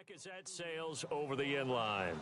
Back as that sails over the end line.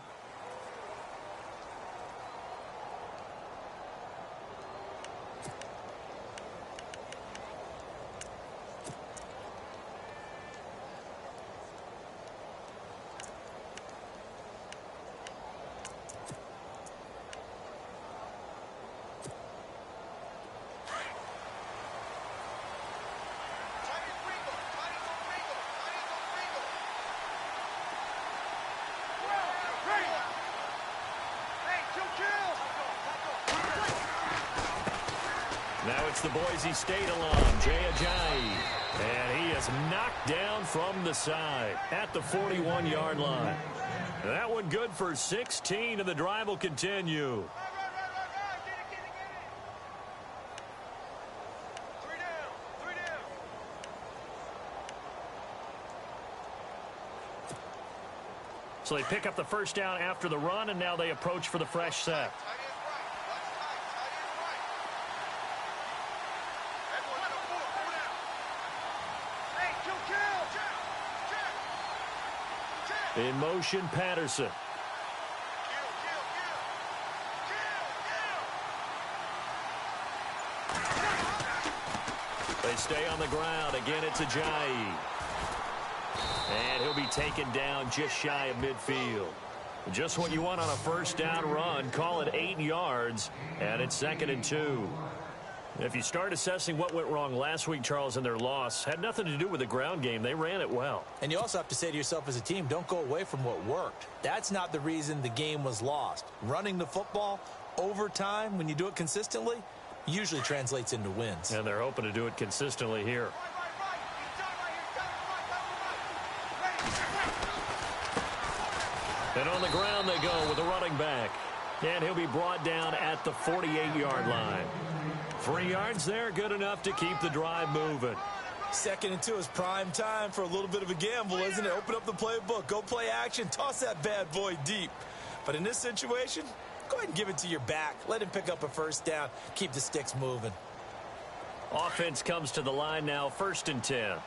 Now it's the Boise State alum, Jay Ajayi. And he is knocked down from the side at the 41-yard line. That one good for 16, and the drive will continue. So they pick up the first down after the run, and now they approach for the fresh set. In motion, Patterson. They stay on the ground. Again, it's Ajayi. And he'll be taken down just shy of midfield. Just what you want on a first down run. Call it 8 yards, and it's 2nd and 2. If you start assessing what went wrong last week, Charles, in their loss, had nothing to do with the ground game. They ran it well. And you also have to say to yourself as a team, don't go away from what worked. That's not the reason the game was lost. Running the football over time, when you do it consistently, usually translates into wins. And they're hoping to do it consistently here. And on the ground they go with a running back. And he'll be brought down at the 48-yard line. 3 yards there, good enough to keep the drive moving. 2nd and 2 is prime time for a little bit of a gamble, isn't it? Open up the playbook, go play action, toss that bad boy deep. But in this situation, go ahead and give it to your back. Let him pick up a first down, keep the sticks moving. Offense comes to the line now, 1st and 10.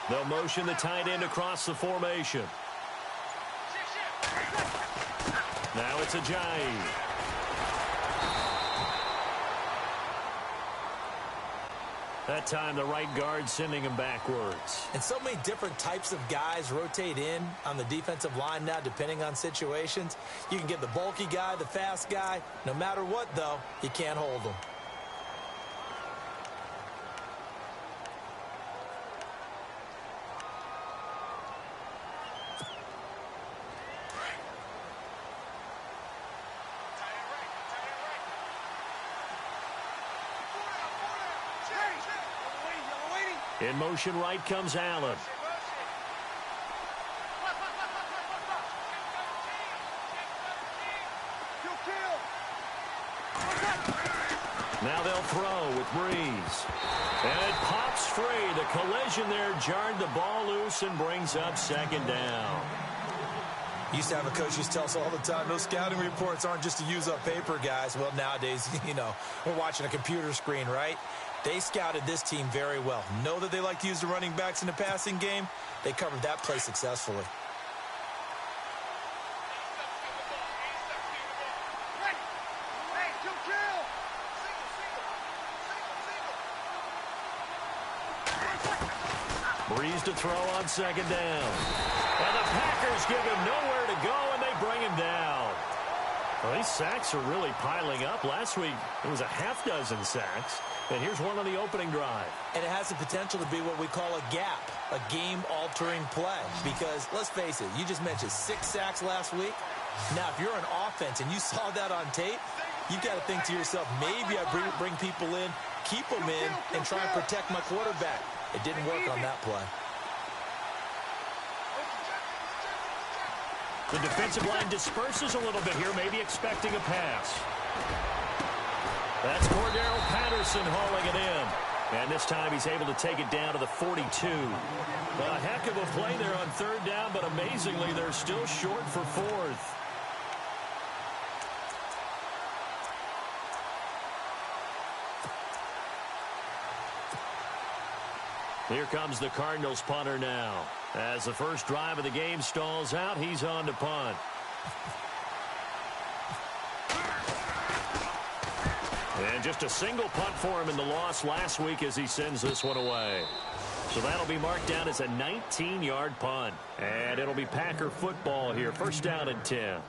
They'll motion the tight end across the formation. Now it's Ajayi. That time the right guard sending him backwards. And so many different types of guys rotate in on the defensive line now depending on situations. You can get the bulky guy, the fast guy. No matter what, though, you can't hold them. In motion right comes Allen. Now they'll throw with Breeze. And it pops free. The collision there jarred the ball loose and brings up 2nd down. Used to have a coach used to tell us all the time, those scouting reports aren't just to use up paper, guys. Well, nowadays, we're watching a computer screen, right? They scouted this team very well. Know that they like to use the running backs in the passing game. They covered that play successfully. Breeze to throw on 2nd down. And the Packers give him nowhere to go, and they bring him down. Well, these sacks are really piling up. Last week, it was a half-dozen sacks. And here's one on the opening drive. And it has the potential to be what we call a gap, a game-altering play. Because, let's face it, you just mentioned 6 sacks last week. Now, if you're an offense and you saw that on tape, you've got to think to yourself, maybe I bring people in, keep them in, and try and protect my quarterback. It didn't work on that play. The defensive line disperses a little bit here, maybe expecting a pass. That's Cordero Patterson hauling it in. And this time he's able to take it down to the 42. A heck of a play there on 3rd down, but amazingly, they're still short for 4th. Here comes the Cardinals punter now. As the first drive of the game stalls out, he's on to punt. And just a single punt for him in the loss last week as he sends this one away. So that'll be marked down as a 19-yard punt. And it'll be Packer football here. First down and 10.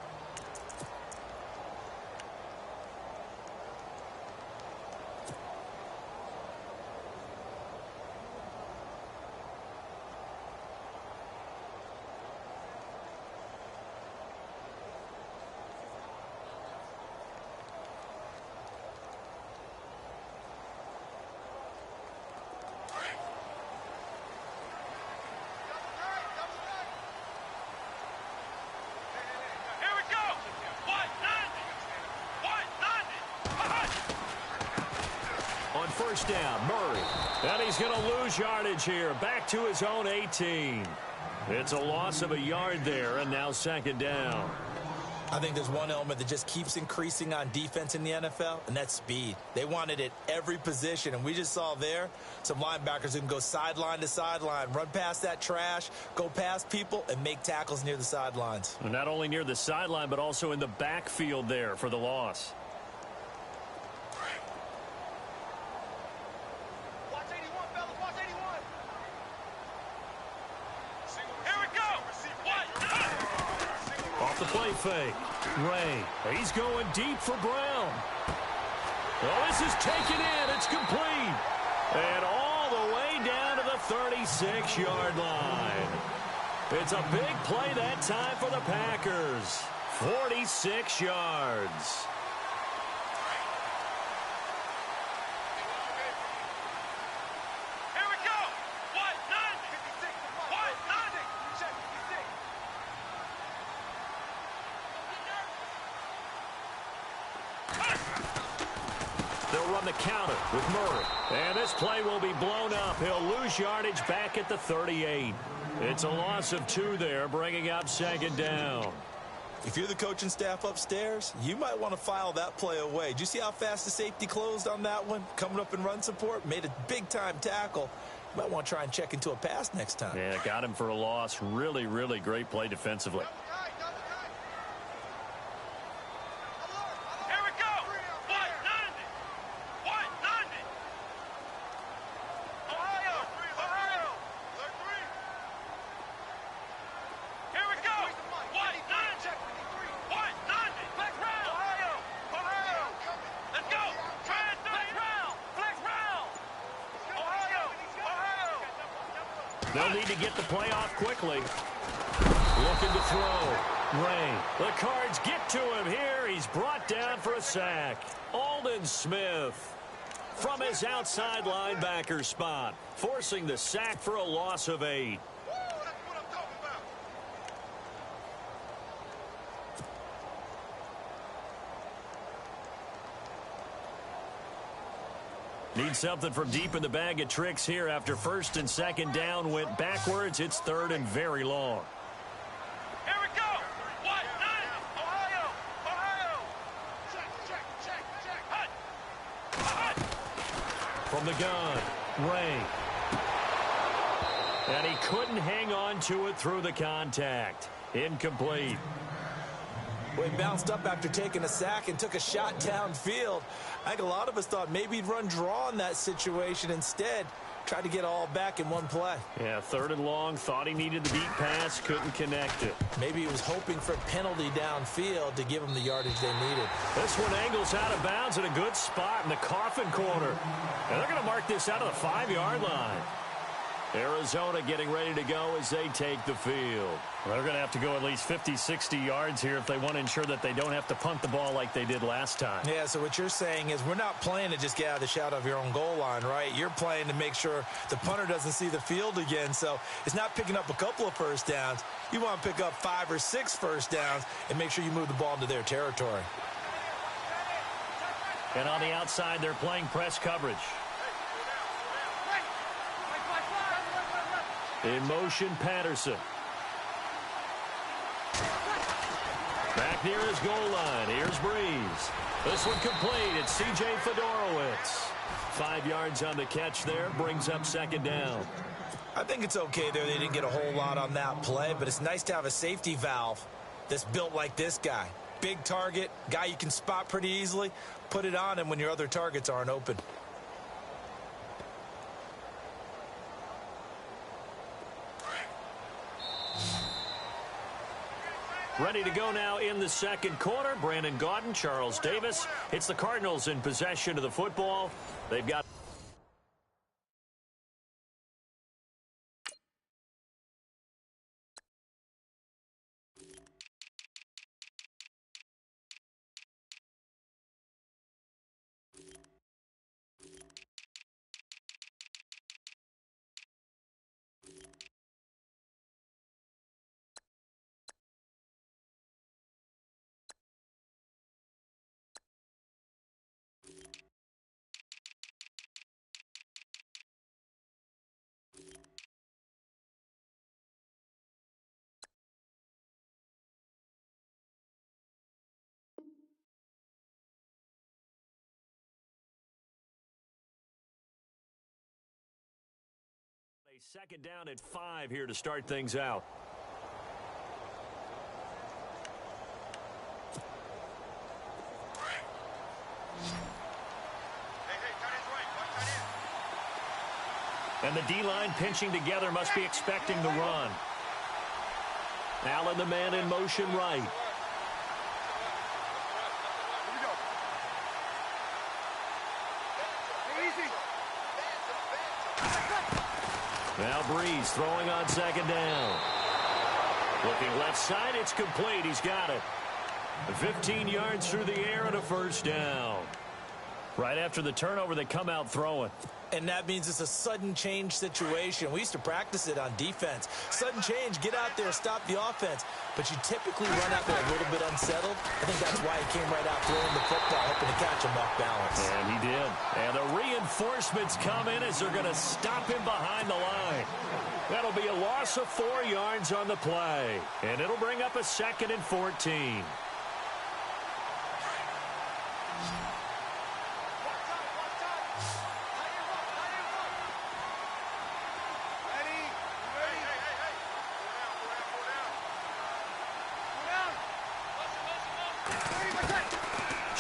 First down, Murray. And he's going to lose yardage here. Back to his own 18. It's a loss of a yard there, and now second down. I think there's one element that just keeps increasing on defense in the NFL, and that's speed. They want it at every position, and we just saw there some linebackers who can go sideline to sideline, run past that trash, go past people, and make tackles near the sidelines. And not only near the sideline, but also in the backfield there for the loss. The play fake. Ray. He's going deep for Brown. Well, this is taken in. It's complete. And all the way down to the 36-yard line. It's a big play that time for the Packers. 46 yards. The counter with Murray. And this play will be blown up. He'll lose yardage back at the 38. It's a loss of 2 there, bringing up second down. If you're the coaching staff upstairs, you might want to file that play away. Did you see how fast the safety closed on that one? Coming up in run support, made a big-time tackle. You might want to try and check into a pass next time. Yeah, got him for a loss. Really, really great play defensively. They'll need to get the play off quickly. Looking to throw. Ray. The Cards get to him here. He's brought down for a sack. Aldon Smith from his outside linebacker spot, forcing the sack for a loss of 8. Need something from deep in the bag of tricks here after first and second down went backwards. It's third and very long. Here we go. What? Ohio. Ohio. Check. Hut. From the gun, Ray. And he couldn't hang on to it through the contact. Incomplete. Well, he bounced up after taking a sack and took a shot downfield. I think a lot of us thought maybe he'd run draw in that situation. Instead, tried to get all back in one play. Yeah, third and long. Thought he needed the deep pass. Couldn't connect it. Maybe he was hoping for a penalty downfield to give him the yardage they needed. This one angles out of bounds in a good spot in the coffin corner. And they're going to mark this out of the 5-yard line. Arizona getting ready to go as they take the field. They're going to have to go at least 50, 60 yards here if they want to ensure that they don't have to punt the ball like they did last time. Yeah, so what you're saying is we're not playing to just get out of the shadow of your own goal line, right? You're playing to make sure the punter doesn't see the field again. So it's not picking up a couple of first downs. You want to pick up 5 or 6 first downs and make sure you move the ball into their territory. And on the outside, they're playing press coverage. In motion, Patterson. Back near his goal line. Here's Breeze. This one complete. It's C.J. Fedorowicz. 5 yards on the catch there. Brings up second down. I think it's okay there. They didn't get a whole lot on that play, but it's nice to have a safety valve that's built like this guy. Big target, guy you can spot pretty easily. Put it on him when your other targets aren't open. Ready to go now in the second quarter. Brandon Gaudin, Charles Davis. It's the Cardinals in possession of the football. They've got a second down at 5 here to start things out. And the D-line pinching together, must be expecting the run. Allen, the man in motion right. Now Breeze throwing on second down. Looking left side, it's complete. He's got it. 15 yards through the air and a first down. Right after the turnover, they come out throwing. And that means it's a sudden change situation. We used to practice it on defense. Sudden change, get out there, stop the offense. But you typically run out there a little bit unsettled. I think that's why he came right out throwing the football, hoping to catch him off balance. And he did. And the reinforcements come in as they're going to stop him behind the line. That'll be a loss of 4 yards on the play. And it'll bring up a 2nd and 14.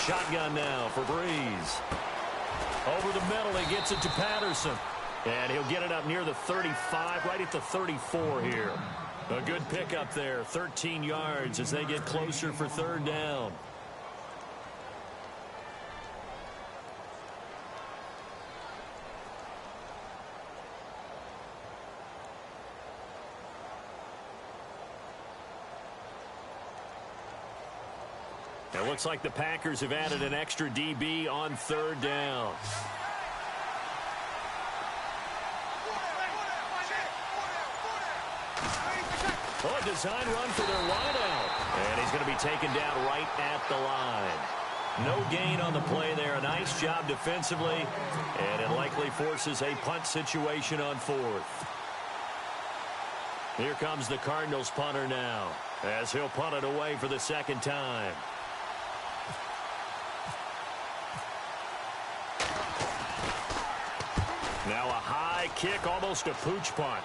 Shotgun now for Breeze. Over the middle, he gets it to Patterson. And he'll get it up near the 35, right at the 34 here. A good pickup there, 13 yards as they get closer for third down. It looks like the Packers have added an extra DB on third down. Oh, a design run for their wideout. And he's going to be taken down right at the line. No gain on the play there. A nice job defensively. And it likely forces a punt situation on 4th. Here comes the Cardinals punter now, as he'll punt it away for the second time. Now a high kick, almost a pooch punt.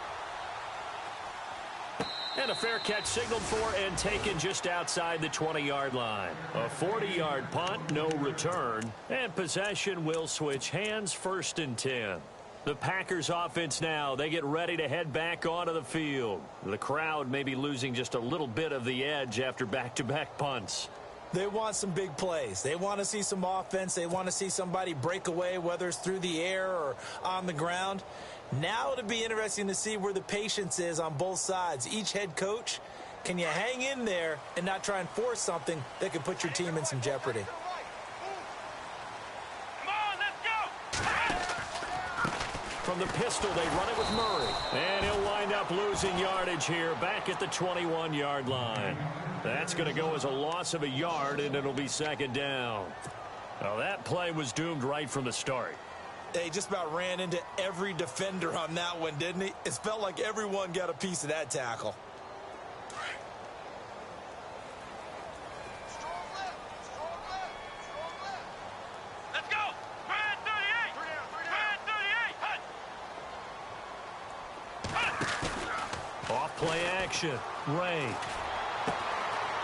And a fair catch signaled for and taken just outside the 20-yard line. A 40-yard punt, no return. And possession will switch hands, 1st and 10. The Packers offense now, they get ready to head back onto the field. The crowd may be losing just a little bit of the edge after back-to-back punts. They want some big plays. They want to see some offense. They want to see somebody break away, whether it's through the air or on the ground. Now it'll be interesting to see where the patience is on both sides. Each head coach, can you hang in there and not try and force something that could put your team in some jeopardy? Come on, let's go! From the pistol, they run it with Murray. And he'll wind up losing yardage here back at the 21-yard line. That's going to go as a loss of a yard, and it'll be second down. Now, that play was doomed right from the start. They just about ran into every defender on that one, didn't he? It felt like everyone got a piece of that tackle. Let's go! Red 38! Play action. Ray.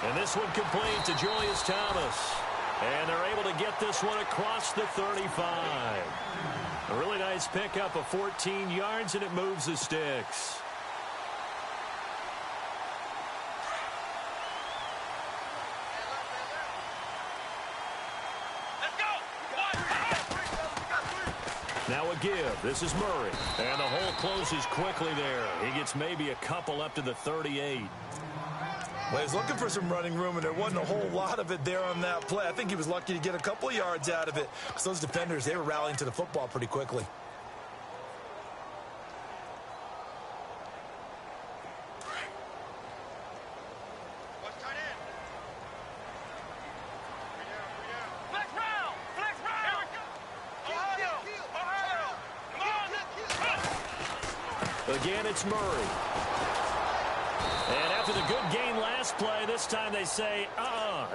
And this one complete to Julius Thomas. And they're able to get this one across the 35. A really nice pickup of 14 yards, and it moves the sticks. Now a give. This is Murray. And the hole closes quickly there. He gets maybe a couple up to the 38. Well, he was looking for some running room, and there wasn't a whole lot of it there on that play. I think he was lucky to get a couple of yards out of it. Because those defenders, they were rallying to the football pretty quickly. Again, it's Murray. And after the good gain last play, this time they say,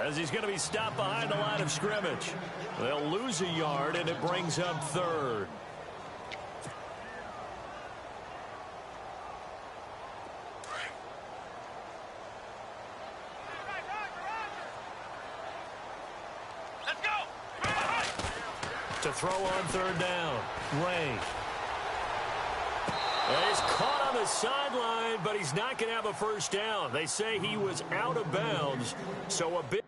as he's going to be stopped behind the line of scrimmage. They'll lose a yard, and it brings up third. Let's go. To throw on third down, Ray. And he's caught on the sideline, but he's not going to have a first down. They say he was out of bounds, so a big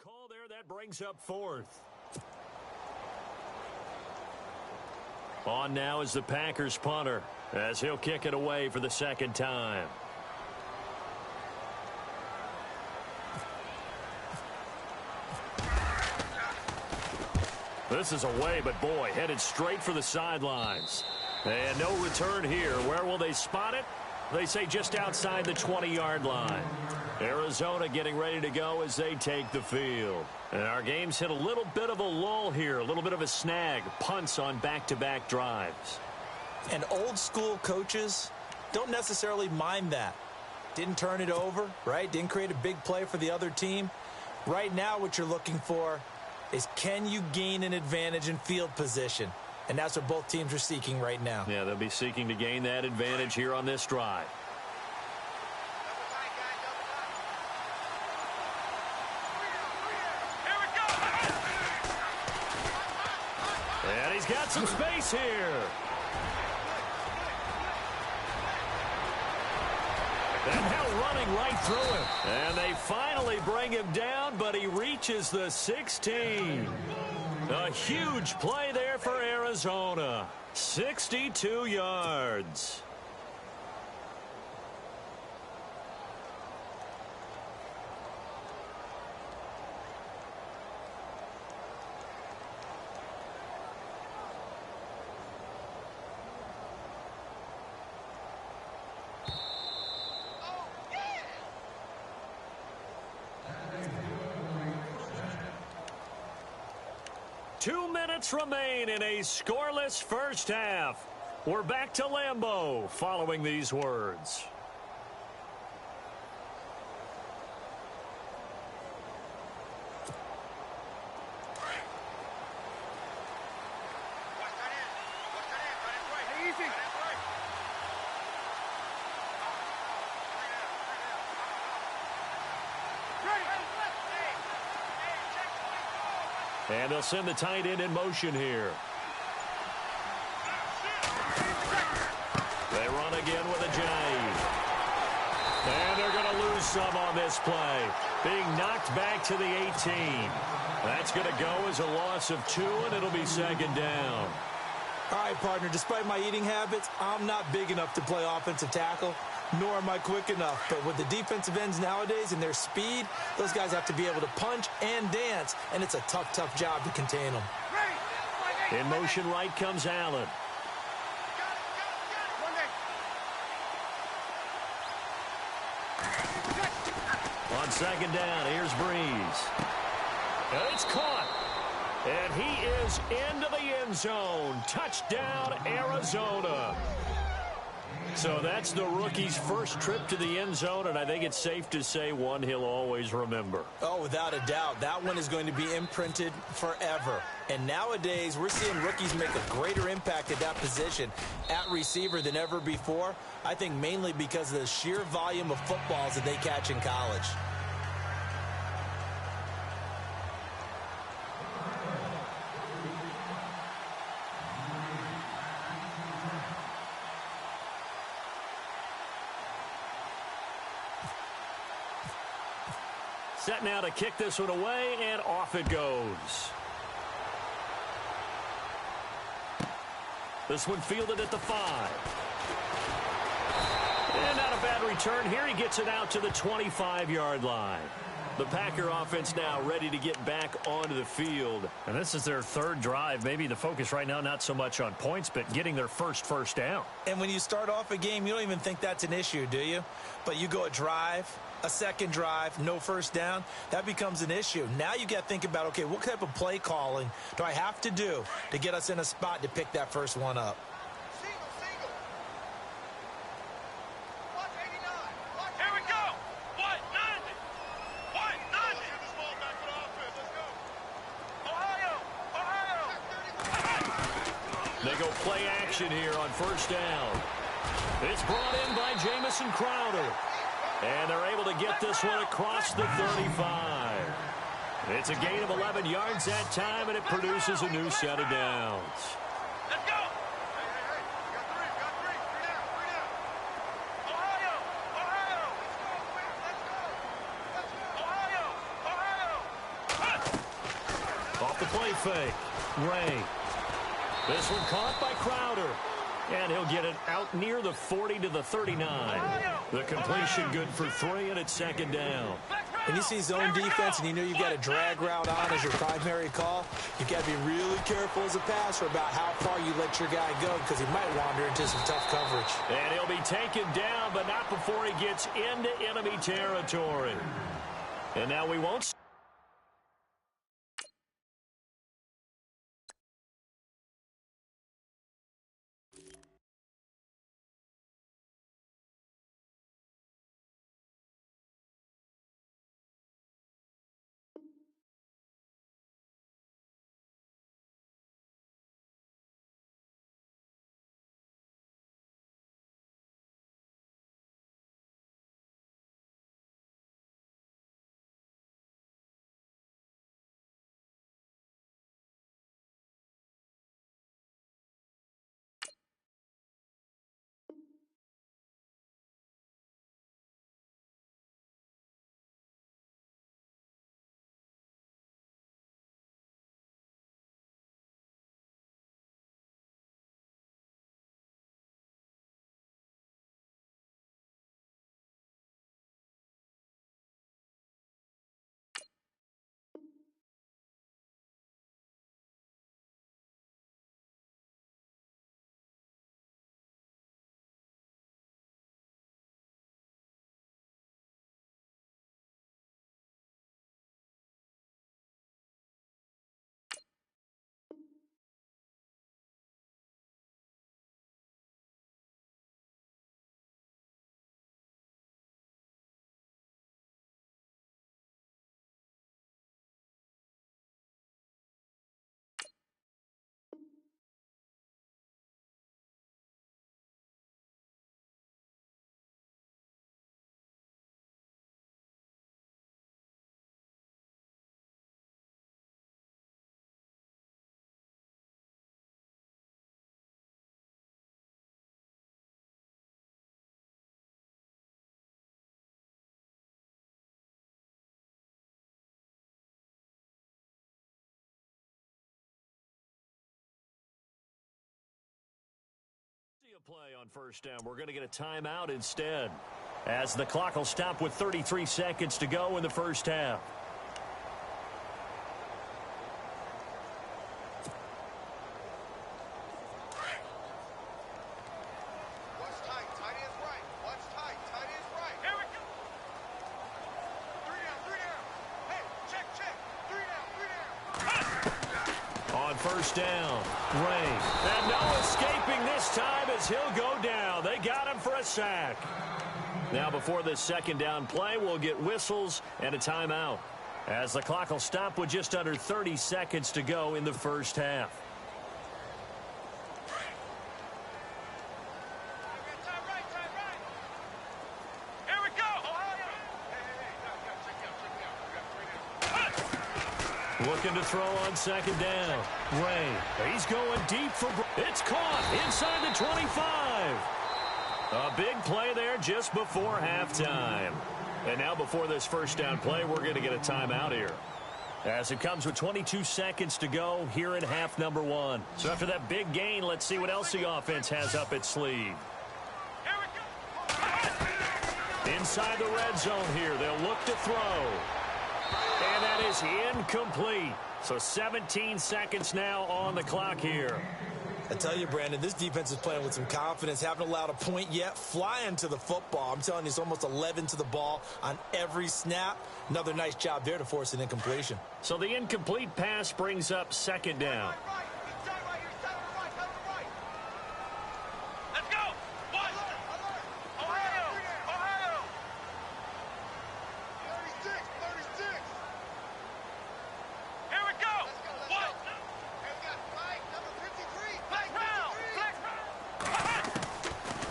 call there. That brings up fourth. On now is the Packers punter, as he'll kick it away for the second time. This is away, but boy, headed straight for the sidelines. And no return here. Where will they spot it? They say just outside the 20-yard line. Arizona getting ready to go as they take the field. And our game's hit a little bit of a lull here, a little bit of a snag. Punts on back-to-back drives. And old-school coaches don't necessarily mind that. Didn't turn it over, right? Didn't create a big play for the other team. Right now, what you're looking for is, can you gain an advantage in field position? And that's what both teams are seeking right now. Yeah, they'll be seeking to gain that advantage here on this drive. Here we go. And he's got some space here. And now running right through him. And they finally bring him down, but he reaches the 16. A huge play there for Arizona. 62 yards. Remain in a scoreless first half. We're back to Lambeau following these words. And they'll send the tight end in motion here. They run again with a J. And they're going to lose some on this play. Being knocked back to the 18. That's going to go as a loss of 2, and it'll be second down. All right, partner, despite my eating habits, I'm not big enough to play offensive tackle, nor am I quick enough. But with the defensive ends nowadays and their speed, those guys have to be able to punch and dance, and it's a tough, tough job to contain them. In motion right comes Allen. On second down, here's Breeze. And it's caught. And he is into the end zone. Touchdown, Arizona. So that's the rookie's first trip to the end zone, and I think it's safe to say one he'll always remember. Oh, without a doubt. That one is going to be imprinted forever. And nowadays, we're seeing rookies make a greater impact at that position at receiver than ever before. I think mainly because of the sheer volume of footballs that they catch in college. Set now to kick this one away, and off it goes. This one fielded at the 5. And not a bad return here. He gets it out to the 25-yard line. The Packer offense now ready to get back onto the field. And this is their third drive. Maybe the focus right now not so much on points, but getting their first down. And when you start off a game, you don't even think that's an issue, do you? But you go a drive, a second drive, no first down, that becomes an issue. Now you got to think about, okay, what type of play calling do I have to do to get us in a spot to pick that first one up? They go play action here on first down. It's brought in by Jamison Crowder. And they're able to get this one across the 35. It's a gain of 11 yards that time, and it produces a new set of downs. Let's go! Hey, got three down. Ohio! Off the play fake. Ray. This one caught by Crowder. And he'll get it out near the 40 to the 39. The completion good for 3, and it's second down. When you see zone defense and you know you've got a drag route on as your primary call, you've got to be really careful as a passer about how far you let your guy go because he might wander into some tough coverage. And he'll be taken down, but not before he gets into enemy territory. And now we won't. Play on first down. We're going to get a timeout instead, as the clock will stop with 33 seconds to go in the first half. Watch tight. Tight ends right. Watch tight. Tight ends right. Here we go. 3 down. Hey, check. 3 down. On first down. Ray. And no escaping this time as he'll go down. They got him for a sack. Now before this second down play, we'll get whistles and a timeout, as the clock will stop with just under 30 seconds to go in the first half. Here we go. Looking to throw on second down. Ray. He's going deep for... It's caught inside the 25. A big play there just before halftime. And now before this first down play, we're going to get a timeout here, as it comes with 22 seconds to go here in half number one. So after that big gain, let's see what else the offense has up its sleeve. Inside the red zone here, they'll look to throw. And that is incomplete. So 17 seconds now on the clock here. I tell you, Brandon, this defense is playing with some confidence. Haven't allowed a point yet. Flying to the football. I'm telling you, it's almost 11 to the ball on every snap. Another nice job there to force an incompletion. So the incomplete pass brings up second down. Let's go. What? Ohio. 36. Here we go. What?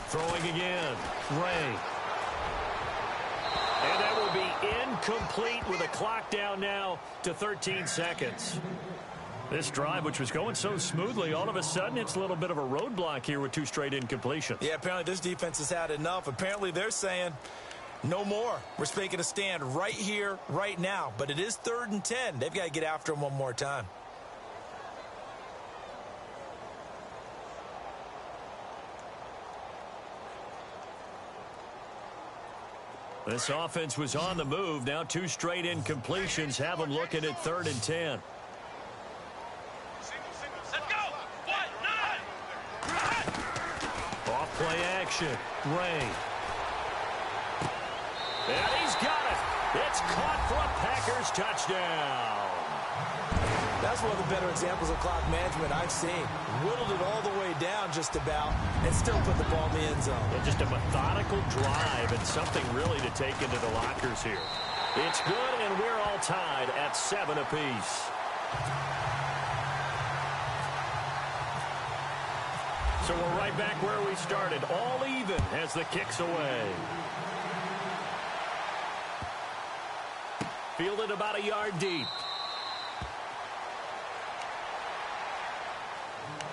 Throwing again. Ray. And that will be incomplete with a clock down now to 13 seconds. This drive, which was going so smoothly, all of a sudden it's a little bit of a roadblock here with two straight incompletions. Yeah, apparently this defense has had enough. Apparently they're saying no more. We're making a stand right here, right now. But it is 3rd and 10. They've got to get after him one more time. This offense was on the move. Now two straight incompletions have them looking at 3rd and 10. Let's go. What? 9. Off play action. Ray. And he's got it. It's caught for a Packers touchdown. That's one of the better examples of clock management I've seen. Whittled it all the way down just about and still put the ball in the end zone. Yeah, just a methodical drive and something really to take into the lockers here. It's good, and we're all tied at 7 apiece. So we're right back where we started, all even as the kick's away. Fielded about a yard deep.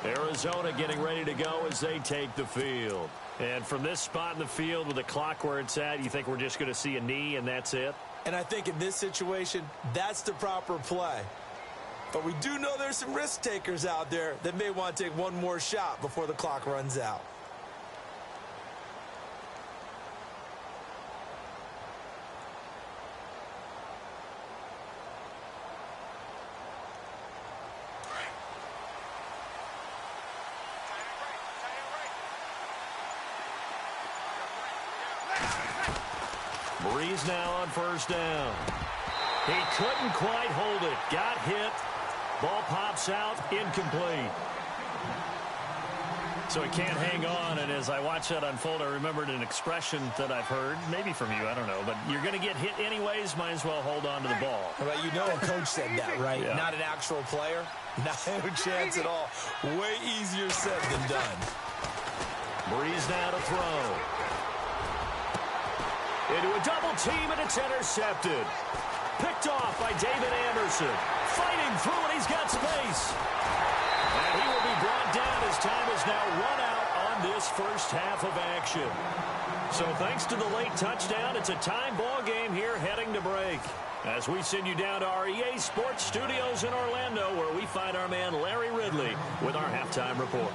Arizona getting ready to go as they take the field. And from this spot in the field with the clock where it's at, you think we're just going to see a knee and that's it? And I think in this situation, that's the proper play. But we do know there's some risk takers out there that may want to take one more shot before the clock runs out. Breeze now on first down. He couldn't quite hold it. Got hit. Ball pops out. Incomplete. So he can't hang on, and as I watch that unfold, I remembered an expression that I've heard, maybe from you, I don't know, but you're going to get hit anyways, might as well hold on to the ball. Well, you know a coach said that, right? Yeah. Not an actual player. Not a chance at all. Way easier said than done. Breeze now to throw. Into a double team, and it's intercepted. Picked off by David Anderson. Fighting through, and he's got space. And he will be brought down as time is now run out on this first half of action. So thanks to the late touchdown, it's a time ball game here heading to break. As we send you down to our EA Sports Studios in Orlando, where we find our man Larry Ridley with our halftime report.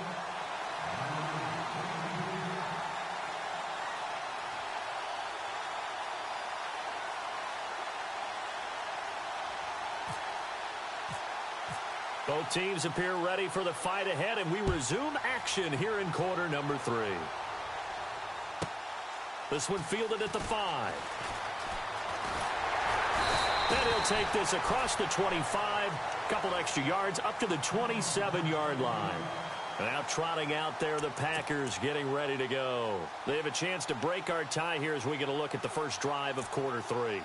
Both teams appear ready for the fight ahead, and we resume action here in quarter number 3. This one fielded at the 5. Then he'll take this across the 25. Couple extra yards up to the 27-yard line. Now trotting out there, the Packers getting ready to go. They have a chance to break our tie here as we get a look at the first drive of quarter 3.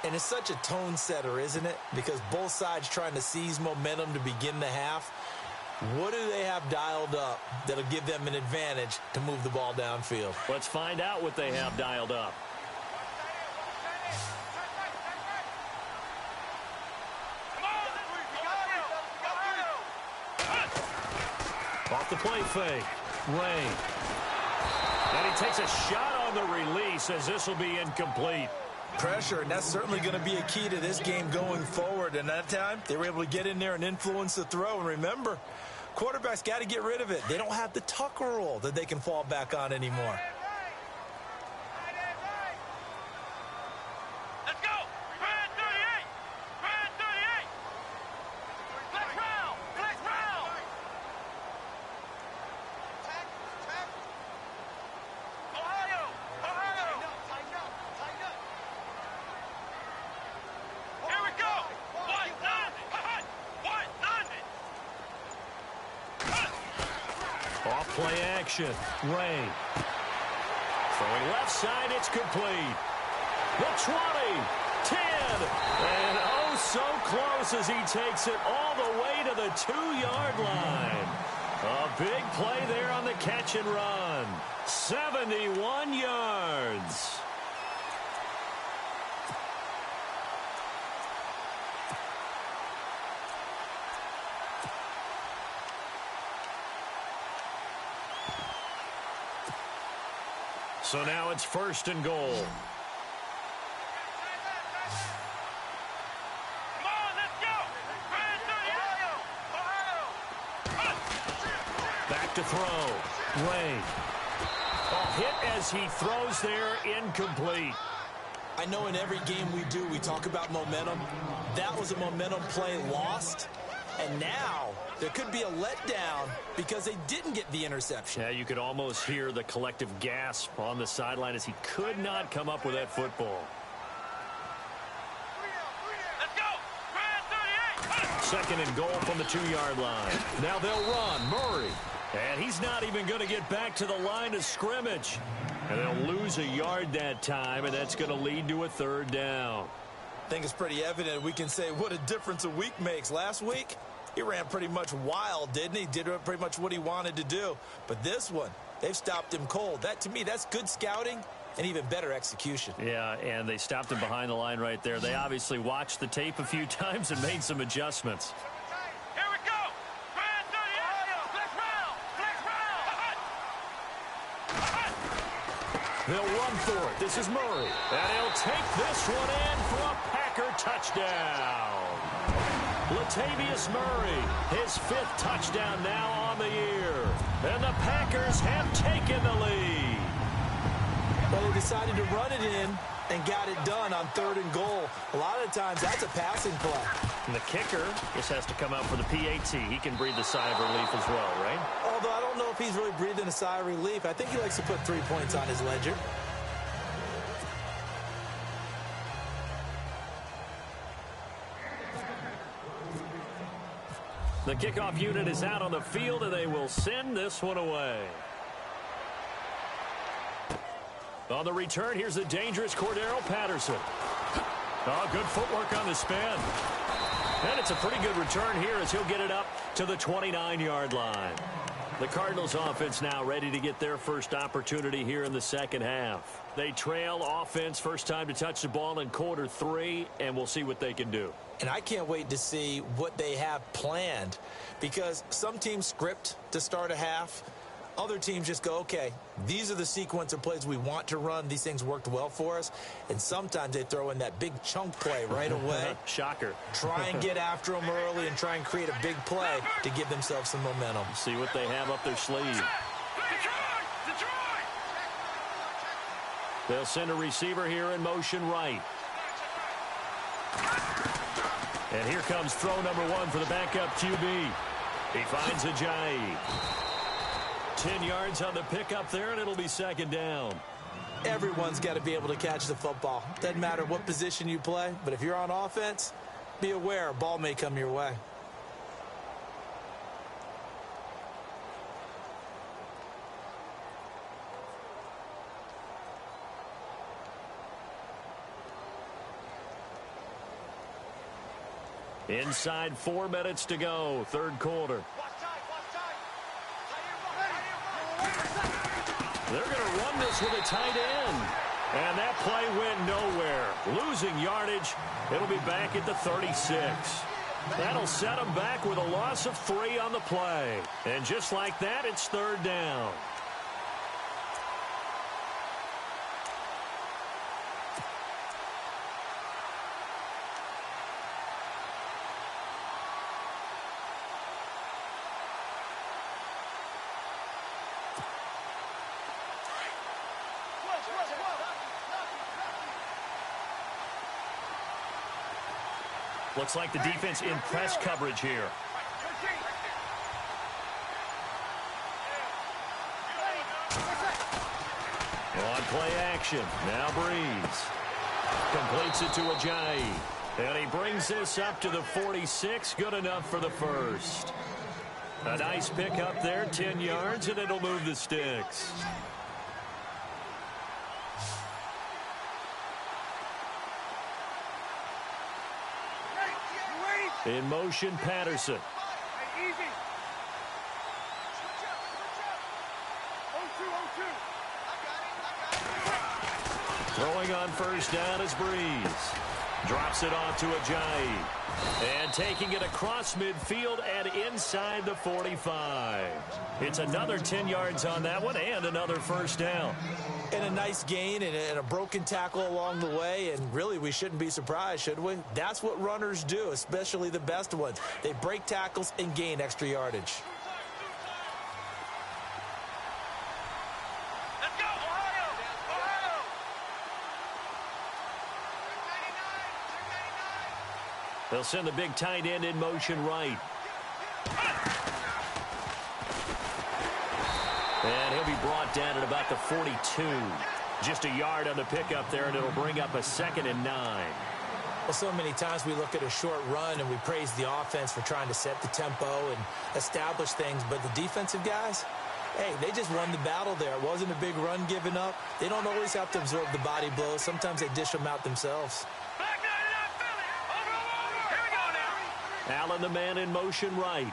And it's such a tone setter, isn't it? Because both sides trying to seize momentum to begin the half. What do they have dialed up that'll give them an advantage to move the ball downfield? Let's find out what they have dialed up. Off the play fake. Ray. And he takes a shot on the release as this will be incomplete. Pressure, and that's certainly going to be a key to this game going forward. And that time, they were able to get in there and influence the throw. And remember, quarterbacks got to get rid of it. They don't have the Tucker rule that they can fall back on anymore. Let's go! Brad 38! Brad 38! Flex round! Flex round! Attack! Ohio! Tighten up! Here we go! One, nothing! Off play action. Ray. Throwing left side, it's complete. The 20, 10, and oh so close as he takes it all the way to the 2-yard line. A big play there on the catch and run. 71 yards. So now it's 1st and goal. Come on, let's go! Brad 38! Back to throw. Ray. A hit as he throws there, incomplete. I know in every game we do, we talk about momentum. That was a momentum play lost. And now there could be a letdown because they didn't get the interception. Yeah, you could almost hear the collective gasp on the sideline as he could not come up with that football. Let's go! Brad 38! 2nd and goal from the 2-yard line. Now they'll run. Murray. And he's not even going to get back to the line of scrimmage. And they'll lose a yard that time, and that's going to lead to a 3rd down. I think it's pretty evident we can say what a difference a week makes. Last week, he ran pretty much wild, didn't he? Did pretty much what he wanted to do. But this one, they've stopped him cold. That, to me, that's good scouting and even better execution. Yeah, and they stopped him behind the line right there. They obviously watched the tape a few times and made some adjustments. Here we go! Brad 38! Flex round! They'll run for it. This is Murray. And he'll take this one in for a Packer touchdown. Latavius Murray, his 5th touchdown now on the year. And the Packers have taken the lead. Well, they decided to run it in and got it done on 3rd and goal. A lot of the times, that's a passing play. And the kicker just has to come out for the PAT. He can breathe a sigh of relief as well, right? Although I don't know if he's really breathing a sigh of relief. I think he likes to put 3 points on his ledger. The kickoff unit is out on the field, and they will send this one away. On the return, here's the dangerous Cordero Patterson. Oh, good footwork on the spin. And it's a pretty good return here as he'll get it up to the 29-yard line. The Cardinals offense now ready to get their first opportunity here in the 2nd half. They trail offense, first time to touch the ball in quarter 3, and we'll see what they can do. And I can't wait to see what they have planned, because some teams script to start a half. Other teams just go, okay, these are the sequence of plays we want to run. These things worked well for us. And sometimes they throw in that big chunk play right away. Shocker. Try and get after them early and try and create a big play to give themselves some momentum. See what they have up their sleeve. Detroit! They'll send a receiver here in motion right. And here comes throw number 1 for the backup QB. He finds Ajayi. 10 yards on the pickup there, and it'll be 2nd down. Everyone's got to be able to catch the football. Doesn't matter what position you play, but if you're on offense, be aware a ball may come your way. Inside 4 minutes to go, third quarter. They're going to run this with a tight end. And that play went nowhere. Losing yardage. It'll be back at the 36. That'll set them back with a loss of 3 on the play. And just like that, it's third down. Looks like the defense in press coverage here. On play action. Now Breeze. Completes it to Ajayi. And he brings this up to the 46. Good enough for the first. A nice pick up there. 10 yards, and it'll move the sticks. In motion, Patterson. Throwing on first down is Breeze. Drops it off to Ajayi. And taking it across midfield and inside the 45. It's another 10 yards on that one and another first down. And a nice gain and a broken tackle along the way. And really, we shouldn't be surprised, should we? That's what runners do, especially the best ones. They break tackles and gain extra yardage. Let's go, Ohio! Ohio! They'll send the big tight end in motion right. And he'll be brought down at about the 42. Just a yard on the pickup there, and it'll bring up a 2nd and 9. Well, so many times we look at a short run and we praise the offense for trying to set the tempo and establish things. But the defensive guys, hey, they just won the battle there. It wasn't a big run given up. They don't always have to absorb the body blows. Sometimes they dish them out themselves. Back 99 Philly! Over! Here we go now! Allen, the man in motion right.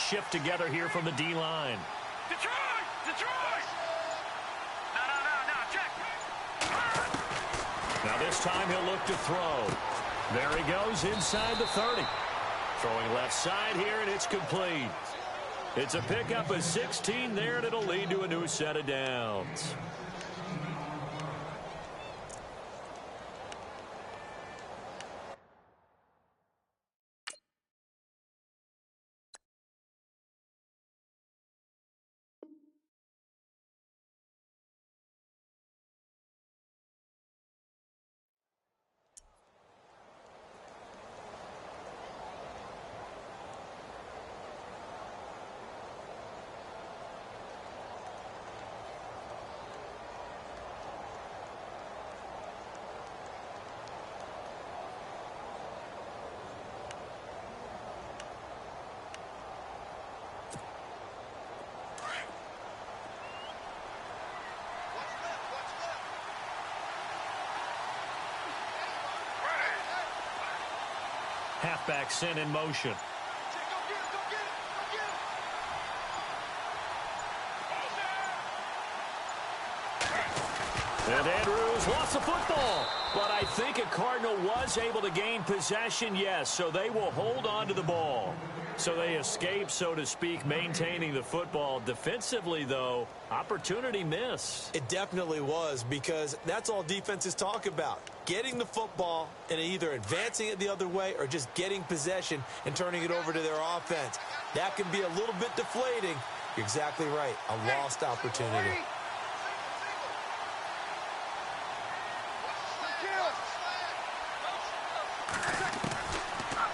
Shift together here from the D-line. Detroit! Detroit! No, check. Now this time he'll look to throw. There he goes inside the 30. Throwing left side here, and it's complete. It's a pickup of 16 there, and it'll lead to a new set of downs. Halfback sent in motion. And Andrews lost the football. But I think a Cardinal was able to gain possession, yes, so they will hold on to the ball. So they escape, so to speak, maintaining the football. Defensively, though, opportunity missed. It definitely was, because that's all defenses talk about. Getting the football and either advancing it the other way or just getting possession and turning it over to their offense. That can be a little bit deflating. You're exactly right. A lost opportunity.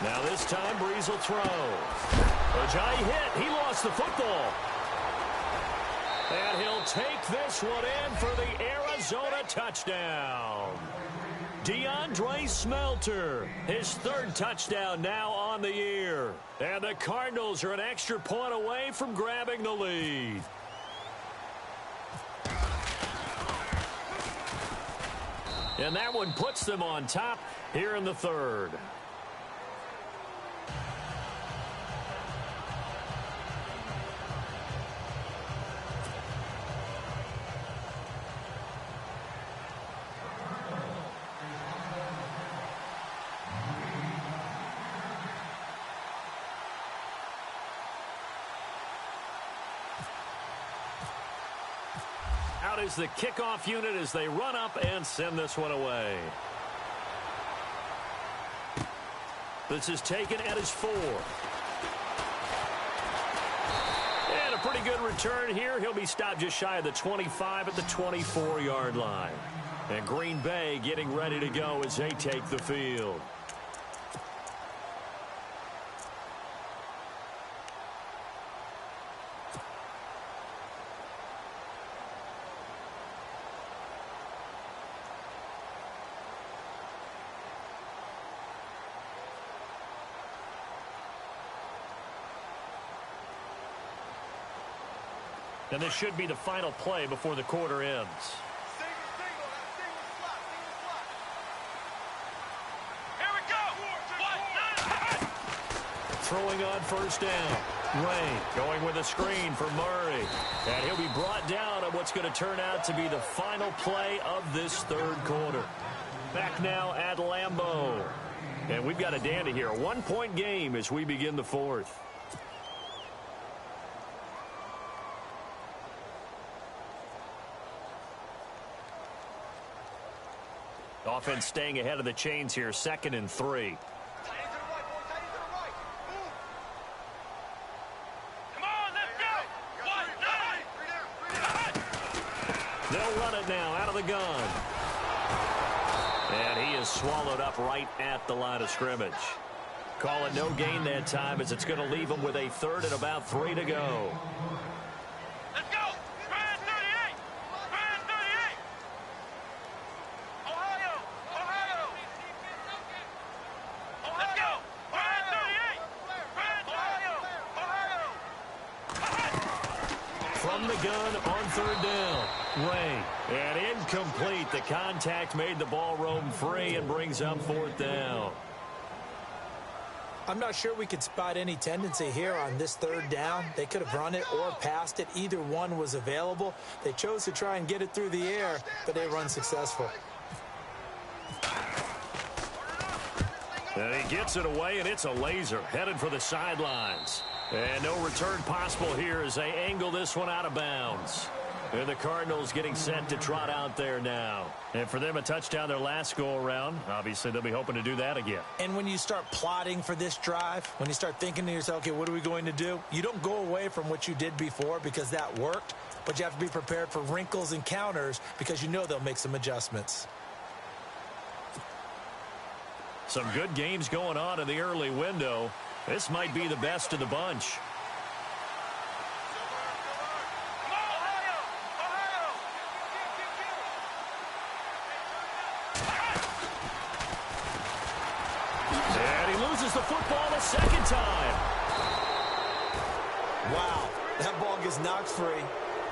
Now this time, Breeze will throw. Ajayi hit. He lost the football. And he'll take this one in for the Arizona touchdown. DeAndre Smelter, his 3rd touchdown now on the year. And the Cardinals are an extra point away from grabbing the lead. And that one puts them on top here in the third. Out is the kickoff unit as they run up and send this one away. This is taken at his 4. And a pretty good return here. He'll be stopped just shy of the 25 at the 24-yard line. And Green Bay getting ready to go as they take the field. And this should be the final play before the quarter ends. Here we go. Throwing on first down. Ray going with a screen for Murray. And he'll be brought down on what's going to turn out to be the final play of this third quarter. Back now at Lambeau. And we've got a dandy here. A 1-point game as we begin the fourth. Offense staying ahead of the chains here, 2nd and 3. Come on, let's go. They'll run it now out of the gun. And he is swallowed up right at the line of scrimmage. Call it no gain that time as it's going to leave him with a 3rd and about 3 to go. Let's go. Brand 38. Brand 38. Ohio. Let's go. Brand 38. Brand Ohio. From the gun on 3rd down. Ray. And incomplete. The contact made the ball roam free and brings up 4th down. I'm not sure we could spot any tendency here on this 3rd down. They could have run it or passed it. Either one was available. They chose to try and get it through the air, but they were unsuccessful. And he gets it away, and it's a laser headed for the sidelines. And no return possible here as they angle this one out of bounds. And the Cardinals getting set to trot out there now. And for them, a touchdown their last go-around. Obviously, they'll be hoping to do that again. And when you start plotting for this drive, when you start thinking to yourself, okay, what are we going to do? You don't go away from what you did before because that worked, but you have to be prepared for wrinkles and counters because you know they'll make some adjustments. Some good games going on in the early window. This might be the best of the bunch. The football a second time. Wow, that ball gets knocked free,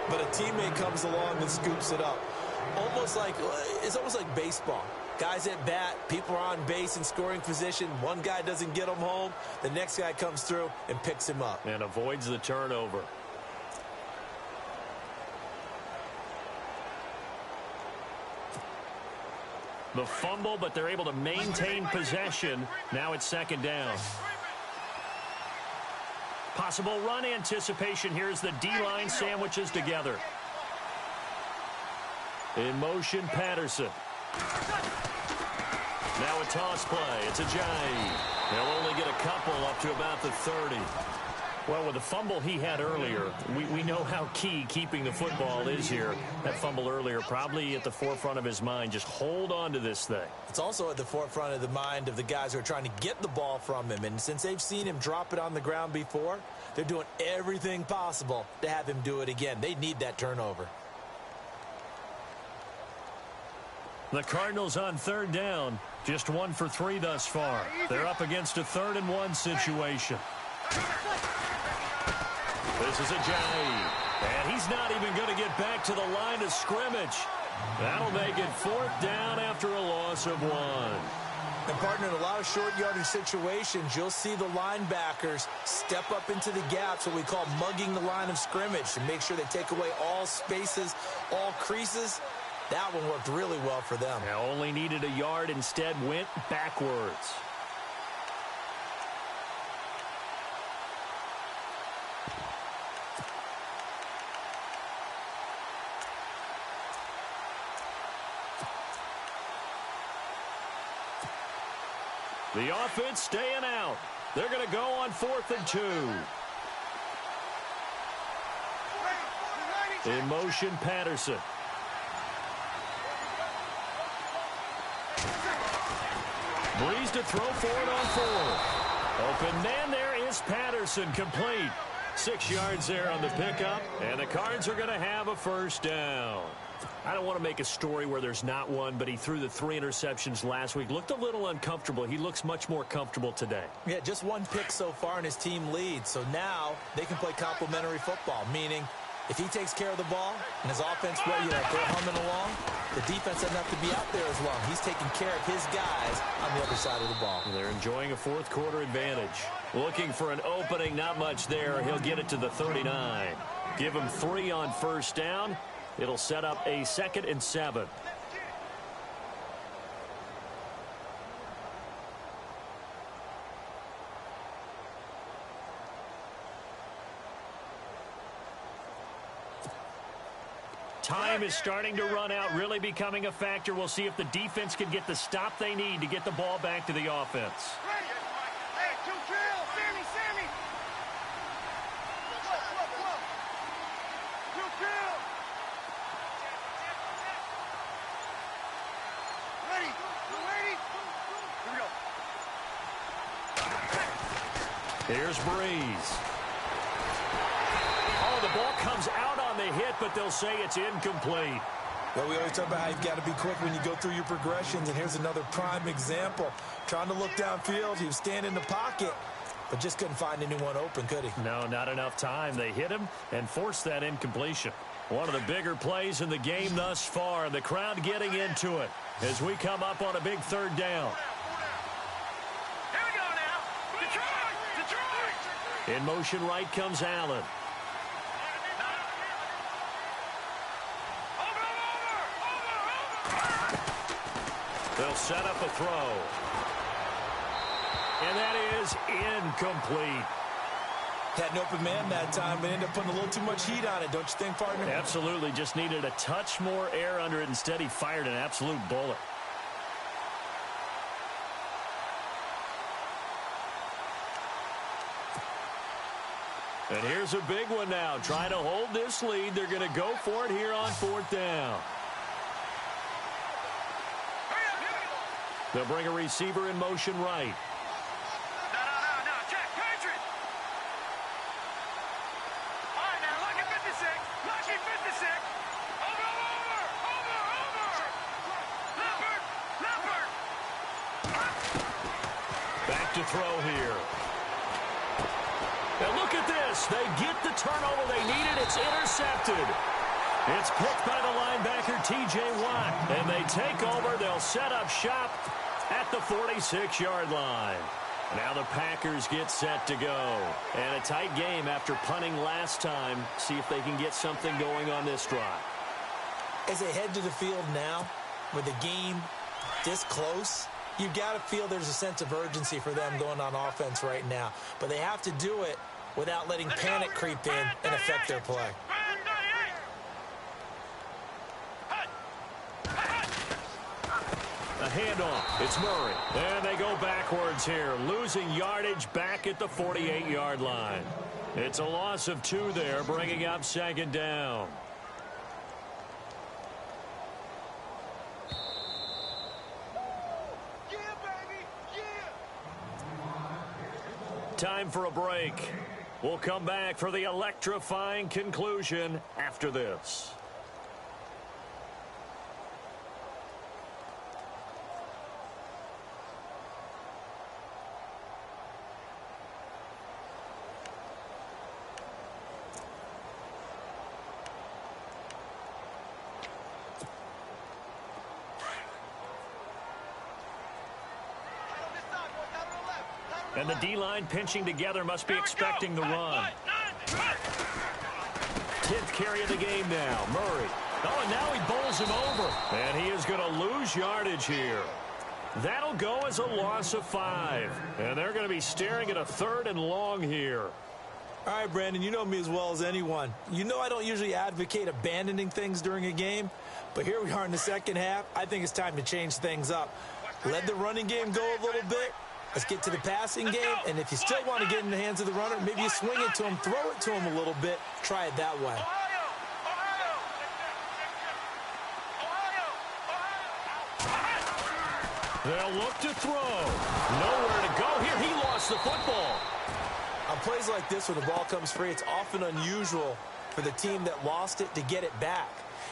but a teammate comes along and scoops it up. It's almost like baseball. Guys at bat, people are on base in scoring position. One guy doesn't get him home. The next guy comes through and picks him up. And avoids the turnover. The fumble, but they're able to maintain possession. Now it's 2nd down. Possible run anticipation. Here's the D-line sandwiches together. In motion, Patterson. Now a toss play. It's Ajayi. They'll only get a couple up to about the 30. Well, with the fumble he had earlier, we know how key keeping the football is here. That fumble earlier probably at the forefront of his mind. Just hold on to this thing. It's also at the forefront of the mind of the guys who are trying to get the ball from him. And since they've seen him drop it on the ground before, they're doing everything possible to have him do it again. They need that turnover. The Cardinals on 3rd down. Just 1 for 3 thus far. They're up against a 3rd and 1 situation. This is Ajayi, and he's not even going to get back to the line of scrimmage. That'll make it 4th down after a loss of 1. And, partner, in a lot of short yardage situations, you'll see the linebackers step up into the gaps, what we call mugging the line of scrimmage, to make sure they take away all spaces, all creases. That one worked really well for them. Now only needed a yard, instead went backwards. The offense staying out. They're going to go on 4th and 2. In motion, Patterson. Breeze to throw for it on 4th. Open man, there is Patterson, complete. 6 yards there on the pickup, and the Cards are going to have a 1st down. I don't want to make a story where there's not one, but he threw the 3 interceptions last week. Looked a little uncomfortable. He looks much more comfortable today. Yeah, just 1 pick so far, and his team leads. So now they can play complementary football, meaning if he takes care of the ball and his offense, well, they're humming along, the defense doesn't have to be out there as long. He's taking care of his guys on the other side of the ball. They're enjoying a 4th quarter advantage. Looking for an opening, not much there. He'll get it to the 39. Give him 3 on 1st down. It'll set up a 2nd and 7. Time is starting to run out, really becoming a factor. We'll see if the defense can get the stop they need to get the ball back to the offense. Hey, 2 drill. Sammy. 2 drill. Ready. You ready? Here we go. Here's Breeze. Oh, the ball comes out on the hit, but they'll say it's incomplete. Well, we always talk about how you've got to be quick when you go through your progressions, and here's another prime example. Trying to look downfield, he was standing in the pocket, but just couldn't find anyone open, could he? No, not enough time. They hit him and forced that incompletion. One of the bigger plays in the game thus far, and the crowd getting into it as we come up on a big 3rd down. Here we go now. Detroit. In motion right comes Allen. They'll set up a throw. And that is incomplete. Had an open man that time, but ended up putting a little too much heat on it, don't you think, partner? Absolutely. Just needed a touch more air under it. Instead, he fired an absolute bullet. And here's a big one now. Trying to hold this lead. They're going to go for it here on 4th down. They'll bring a receiver in motion right. No. Check. Patriot. All right, now, lucky 56. Lucky 56. Over. Leopard. Back to throw here. Now look at this. They get the turnover they needed. It's intercepted. It's picked by the linebacker, T.J. Watt. And they take over. They'll set up shop at the 46-yard line. Now the Packers get set to go. And a tight game after punting last time. See if they can get something going on this drive. As they head to the field now, with the game this close, you've got to feel there's a sense of urgency for them going on offense right now. But they have to do it without letting panic creep in and affect their play. A handoff. It's Murray. And they go backwards here, losing yardage back at the 48-yard line. It's a loss of 2 there, bringing up 2nd down. Yeah, baby. Yeah. Time for a break. We'll come back for the electrifying conclusion after this. And the D-line pinching together must be expecting the run. 10th carry of the game now. Murray. Oh, and now he bowls him over. And he is going to lose yardage here. That'll go as a loss of 5. And they're going to be staring at a 3rd and long here. All right, Brandon, you know me as well as anyone. You know I don't usually advocate abandoning things during a game, but here we are in the second half. I think it's time to change things up. Let the running game go a little bit. Let's get to the passing game, and if you still want to get in the hands of the runner, maybe you swing it to him, throw it to him a little bit, try it that way. They'll look to throw. Nowhere to go here. He lost the football. On plays like this where the ball comes free, it's often unusual for the team that lost it to get it back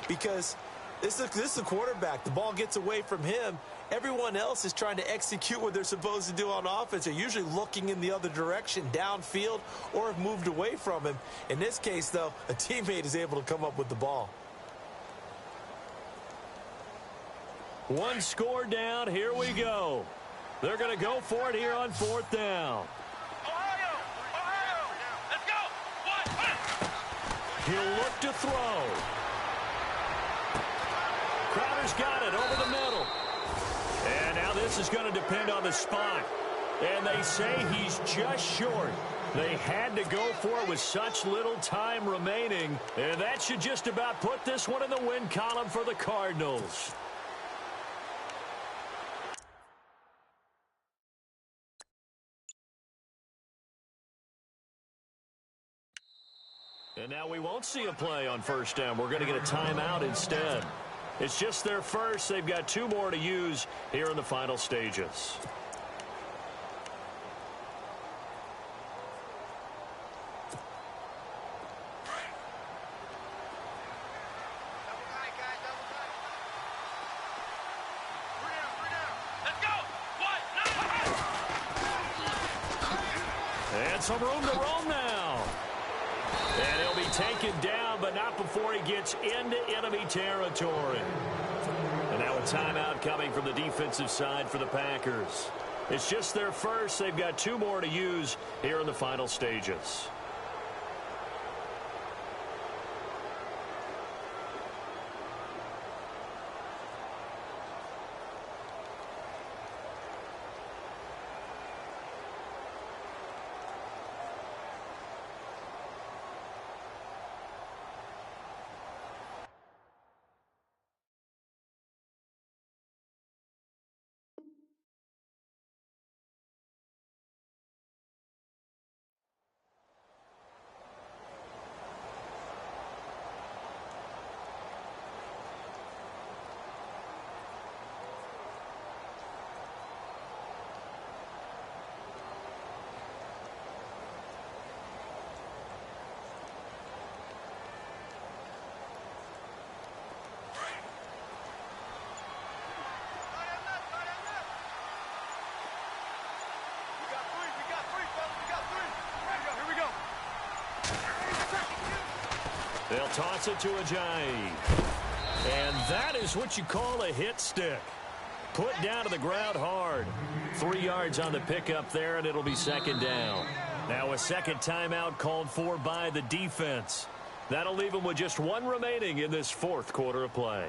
because this is the quarterback. The ball gets away from him. Everyone else is trying to execute what they're supposed to do on offense. They're usually looking in the other direction, downfield, or have moved away from him. In this case, though, a teammate is able to come up with the ball. One score down. Here we go. They're going to go for it here on 4th down. Let's go. He'll look to throw. Crowder's got it over the middle. And now this is going to depend on the spot. And they say he's just short. They had to go for it with such little time remaining. And that should just about put this one in the win column for the Cardinals. And now we won't see a play on 1st down. We're going to get a timeout instead. It's just their first. They've got 2 more to use here in the final stages. And some room to roam now. And he'll be taken down, but not before he gets into enemy territory. And now a timeout coming from the defensive side for the Packers. It's just their first. They've got 2 more to use here in the final stages. They'll toss it to Ajayi. And that is what you call a hit stick. Put down to the ground hard. 3 yards on the pickup there, and it'll be 2nd down. Now a second timeout called for by the defense. That'll leave them with just 1 remaining in this 4th quarter of play.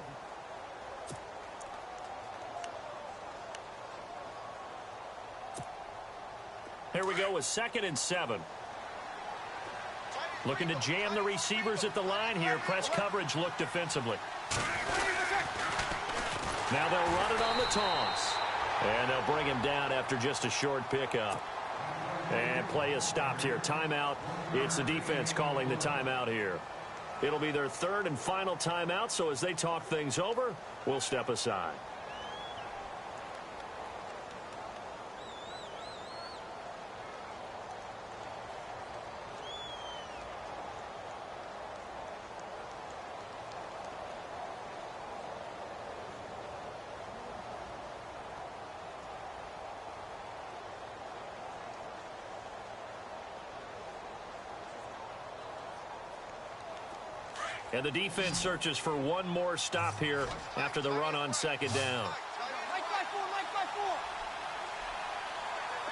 Here we go with 2nd and 7. Looking to jam the receivers at the line here. Press coverage look defensively. Now they'll run it on the toss. And they'll bring him down after just a short pickup. And play is stopped here. Timeout. It's the defense calling the timeout here. It'll be their 3rd and final timeout, so as they talk things over, we'll step aside. And the defense searches for 1 more stop here after the run on 2nd down.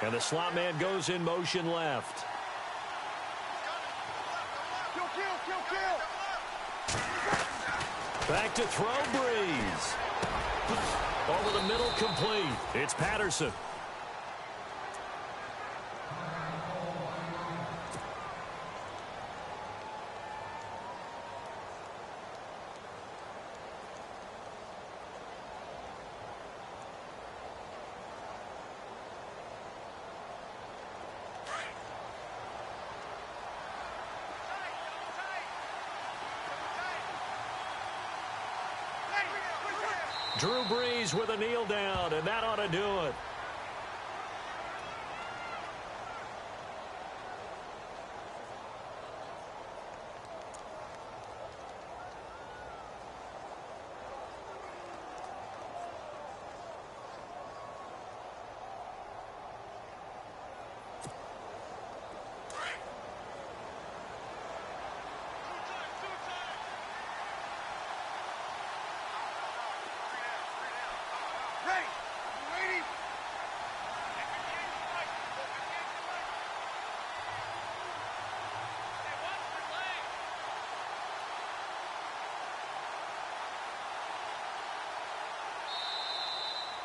And the slot man goes in motion left. Back to throw, Breeze. Over the middle, complete. It's Patterson. Drew Brees with a kneel down, and that ought to do it.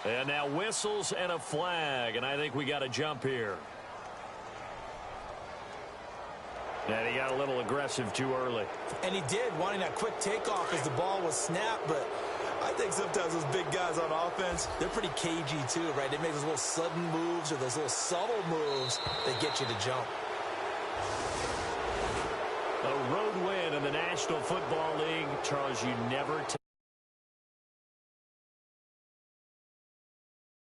And now whistles and a flag, and I think we got a jump here. And he got a little aggressive too early. And he did, wanting that quick takeoff as the ball was snapped, but I think sometimes those big guys on offense, they're pretty cagey too, right? They make those little sudden moves or those little subtle moves that get you to jump. A road win in the National Football League. Charles, you never